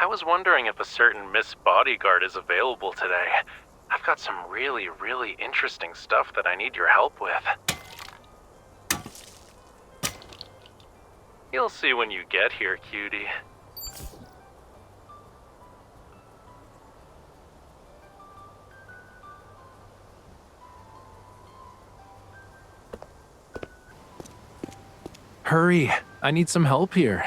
I was wondering if a certain Miss Bodyguard is available today. I've got some really, really interesting stuff that I need your help with. You'll see when you get here, cutie. Hurry, I need some help here.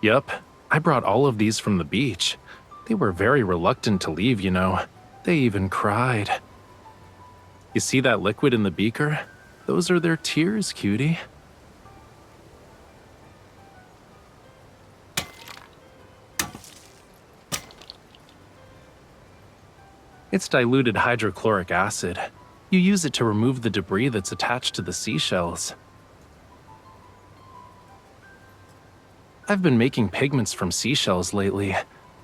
Yep, I brought all of these from the beach. They were very reluctant to leave, you know. They even cried. You see that liquid in the beaker? Those are their tears, cutie. It's diluted hydrochloric acid. You use it to remove the debris that's attached to the seashells. I've been making pigments from seashells lately.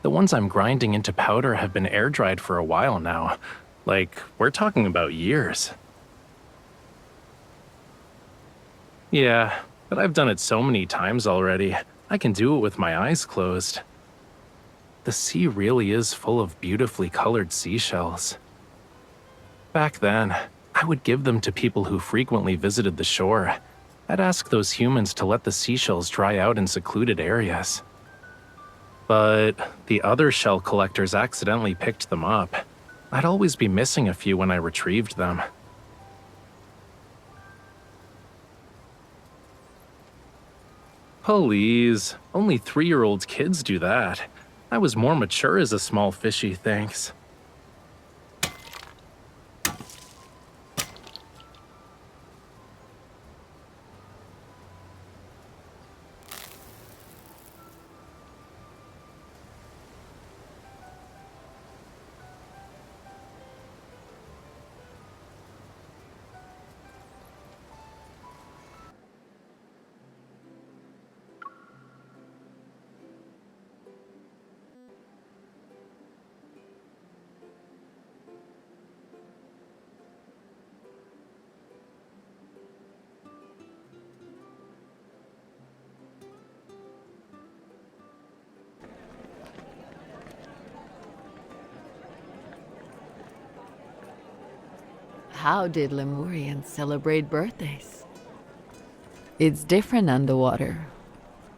The ones I'm grinding into powder have been air-dried for a while now. Like, we're talking about years. Yeah, but I've done it so many times already, I can do it with my eyes closed. The sea really is full of beautifully colored seashells. Back then, I would give them to people who frequently visited the shore. I'd ask those humans to let the seashells dry out in secluded areas. But the other shell collectors accidentally picked them up. I'd always be missing a few when I retrieved them. Please, only 3-year-old kids do that. I was more mature as a small fishy, thanks. How did Lemurians celebrate birthdays? It's different underwater.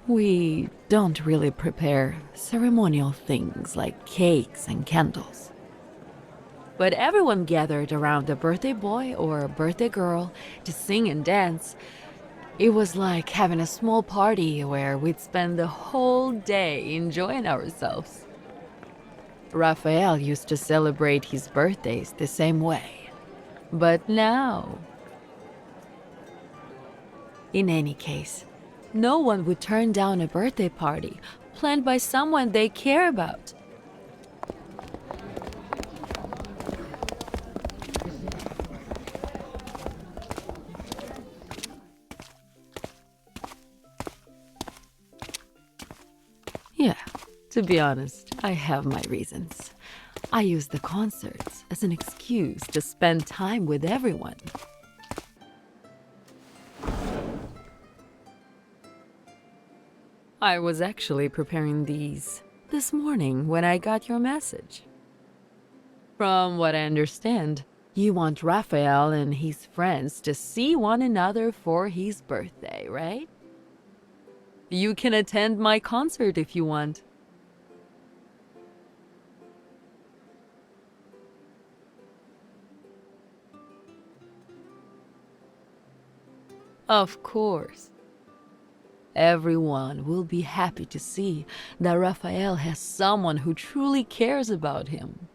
We don't really prepare ceremonial things like cakes and candles. But everyone gathered around a birthday boy or a birthday girl to sing and dance. It was like having a small party where we'd spend the whole day enjoying ourselves. Raphael used to celebrate his birthdays the same way. But now, in any case, no one would turn down a birthday party planned by someone they care about. Yeah, to be honest, I have my reasons. I use the concerts as an excuse to spend time with everyone. I was actually preparing these this morning when I got your message. From what I understand, you want Raphael and his friends to see one another for his birthday, right? You can attend my concert if you want. Of course. Everyone will be happy to see that Raphael has someone who truly cares about him.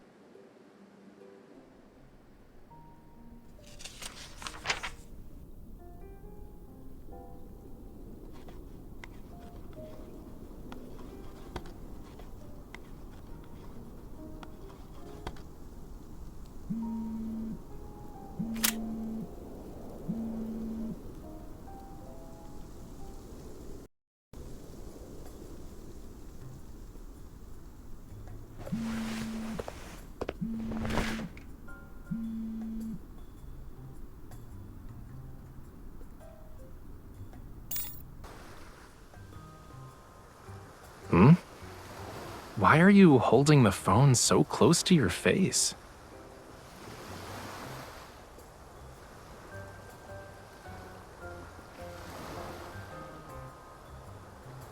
Why are you holding the phone so close to your face?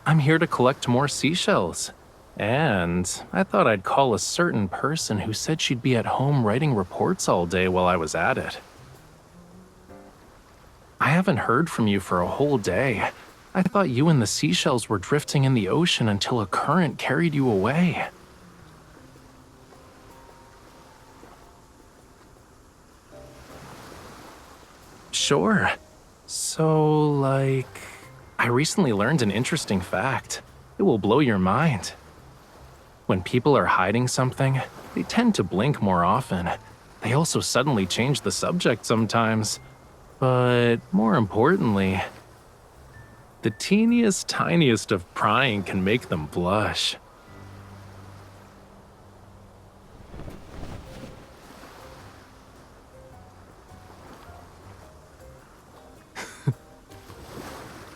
I'm here to collect more seashells. And I thought I'd call a certain person who said she'd be at home writing reports all day while I was at it. I haven't heard from you for a whole day. I thought you and the seashells were drifting in the ocean until a current carried you away. Sure. So, I recently learned an interesting fact. It will blow your mind. When people are hiding something, they tend to blink more often. They also suddenly change the subject sometimes. But more importantly, the teeniest, tiniest of prying can make them blush.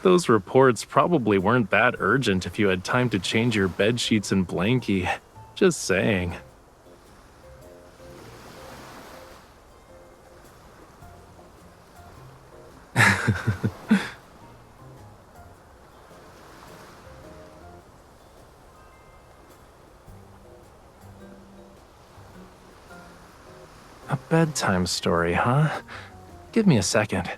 Those reports probably weren't that urgent if you had time to change your bed sheets and blankie. Just saying. A bedtime story, huh? Give me a second.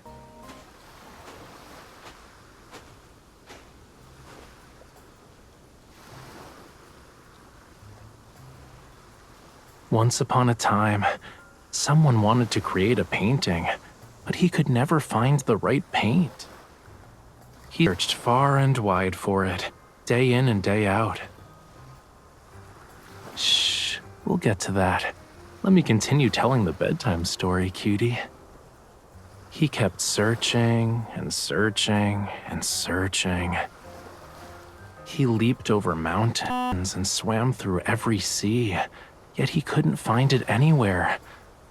Once upon a time, someone wanted to create a painting, but he could never find the right paint. He searched far and wide for it, day in and day out. Shh, we'll get to that. Let me continue telling the bedtime story, cutie. He kept searching and searching and searching. He leaped over mountains and swam through every sea, yet he couldn't find it anywhere.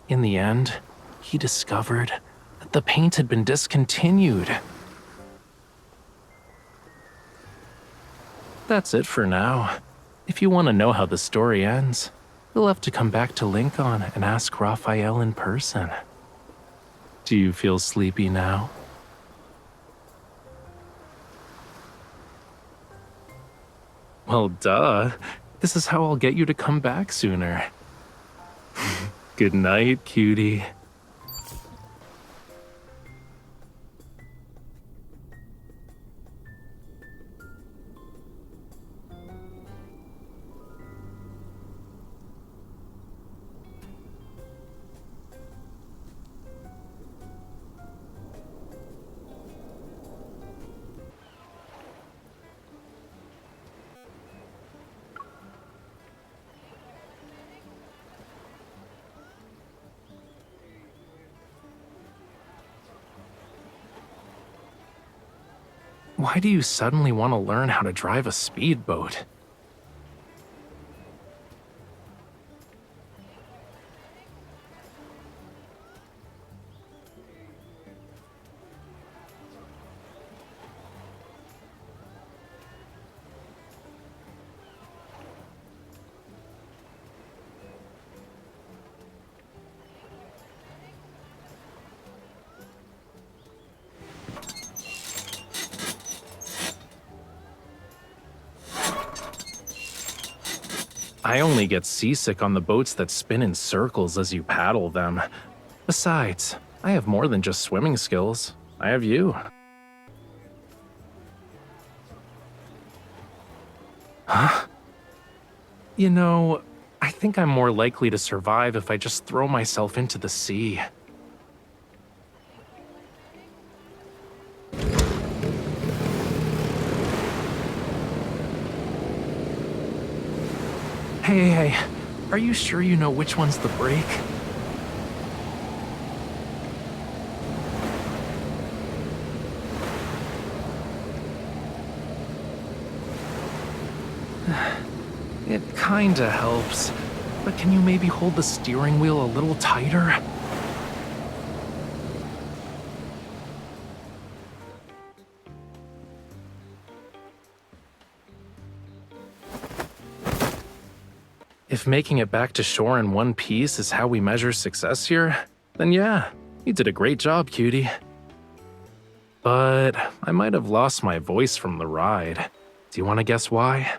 In the end, he discovered that the paint had been discontinued. That's it for now. If you want to know how the story ends, you'll have to come back to Lincoln and ask Rafayel in person. Do you feel sleepy now? Well, duh. This is how I'll get you to come back sooner. Good night, cutie. Why do you suddenly want to learn how to drive a speedboat? I only get seasick on the boats that spin in circles as you paddle them. Besides, I have more than just swimming skills. I have you. Huh? You know, I think I'm more likely to survive if I just throw myself into the sea. Hey, are you sure you know which one's the brake? It kinda helps, but can you maybe hold the steering wheel a little tighter? If making it back to shore in one piece is how we measure success here, then yeah, you did a great job, cutie. But I might have lost my voice from the ride. Do you want to guess why?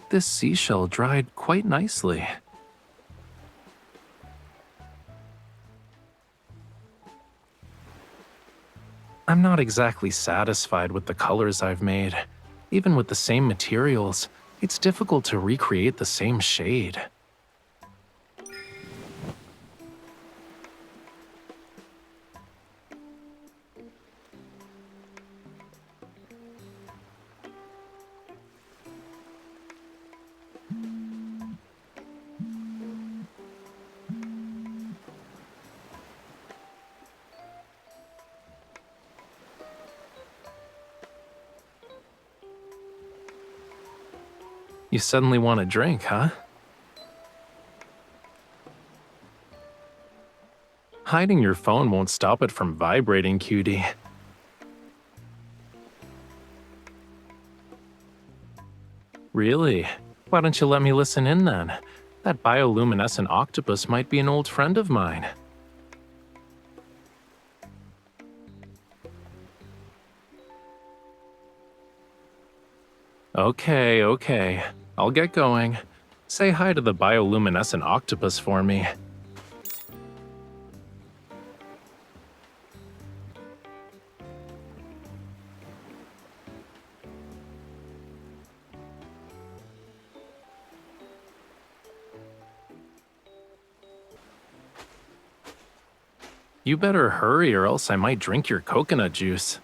This seashell dried quite nicely. I'm not exactly satisfied with the colors I've made. Even with the same materials, it's difficult to recreate the same shade. You suddenly want a drink, huh? Hiding your phone won't stop it from vibrating, cutie. Really? Why don't you let me listen in then? That bioluminescent octopus might be an old friend of mine. Okay. I'll get going. Say hi to the bioluminescent octopus for me. You better hurry or else I might drink your coconut juice.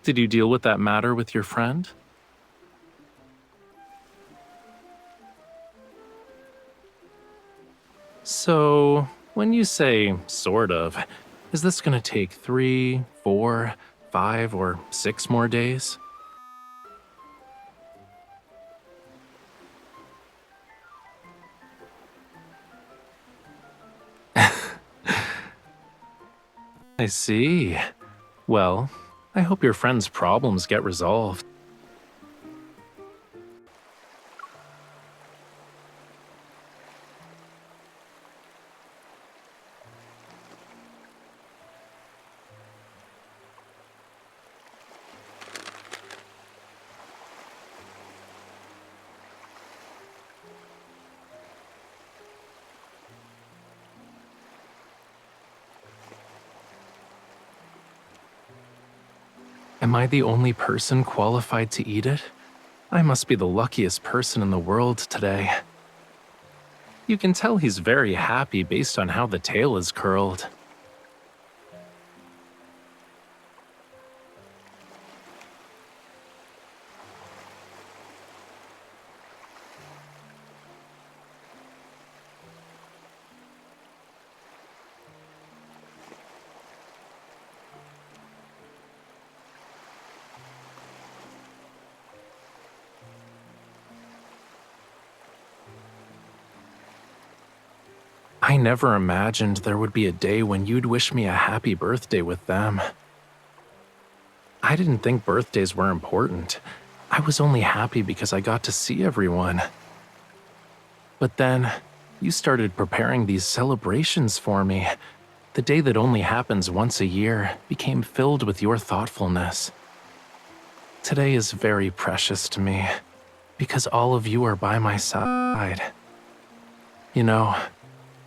Did you deal with that matter with your friend? So, when you say sort of, is this gonna take 3, 4, 5, or 6 more days? I see. Well, I hope your friend's problems get resolved. Am I the only person qualified to eat it? I must be the luckiest person in the world today. You can tell he's very happy based on how the tail is curled. I never imagined there would be a day when you'd wish me a happy birthday with them. I didn't think birthdays were important. I was only happy because I got to see everyone. But then, you started preparing these celebrations for me. The day that only happens once a year became filled with your thoughtfulness. Today is very precious to me, because all of you are by my side. You know,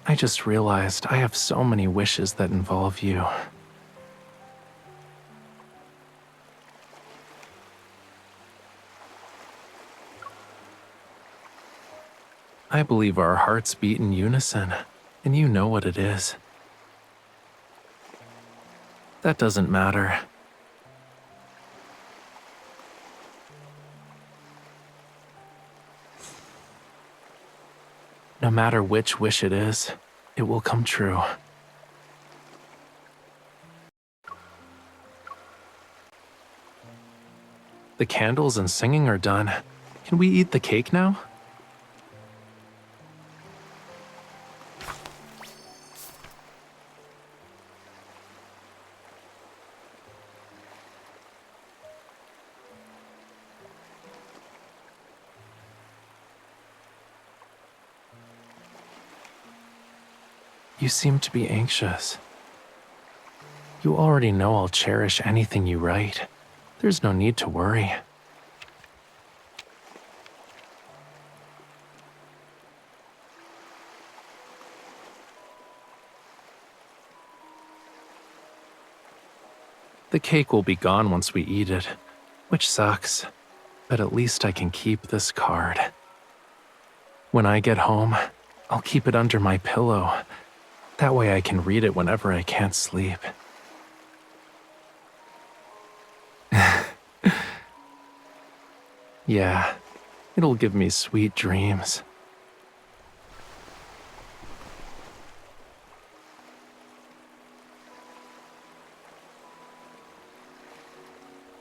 I just realized I have so many wishes that involve you. I believe our hearts beat in unison, and you know what it is. That doesn't matter. No matter which wish it is, it will come true. The candles and singing are done. Can we eat the cake now? You seem to be anxious. You already know I'll cherish anything you write. There's no need to worry. The cake will be gone once we eat it, which sucks, but at least I can keep this card. When I get home, I'll keep it under my pillow. That way I can read it whenever I can't sleep. Yeah, it'll give me sweet dreams.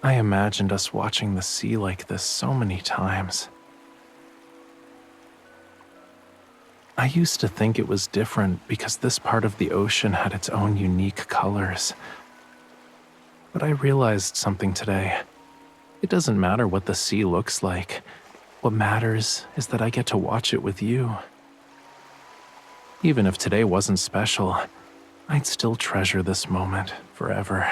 I imagined us watching the sea like this so many times. I used to think it was different because this part of the ocean had its own unique colors. But I realized something today. It doesn't matter what the sea looks like. What matters is that I get to watch it with you. Even if today wasn't special, I'd still treasure this moment forever.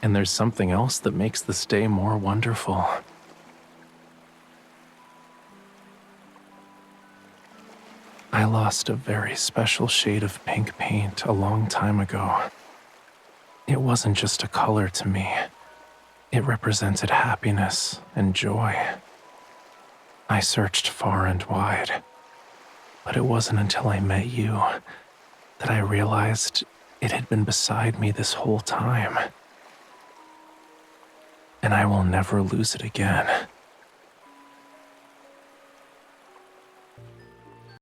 And there's something else that makes this day more wonderful. I lost a very special shade of pink paint a long time ago. It wasn't just a color to me. It represented happiness and joy. I searched far and wide, but it wasn't until I met you that I realized it had been beside me this whole time. And I will never lose it again.